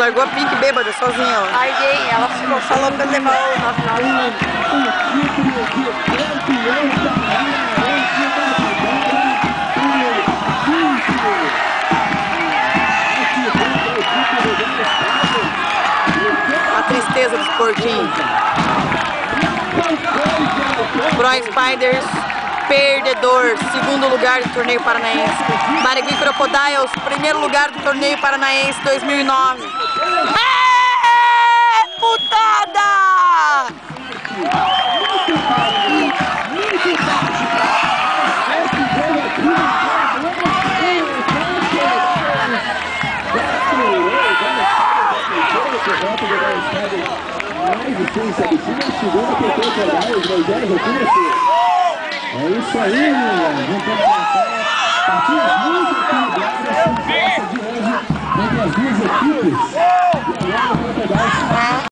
largou a pique bêbada, sozinha, ó. Larguei, ela falou pra eu levar o 99. A tristeza dos porquinhos. Bron Spiders, perdedor, segundo lugar do torneio paranaense. Maringui Crocodiles, primeiro lugar do torneio paranaense 2009. É, putada! É isso aí, vamos começar partidas muito equilibradas de hoje entre as duas equipes.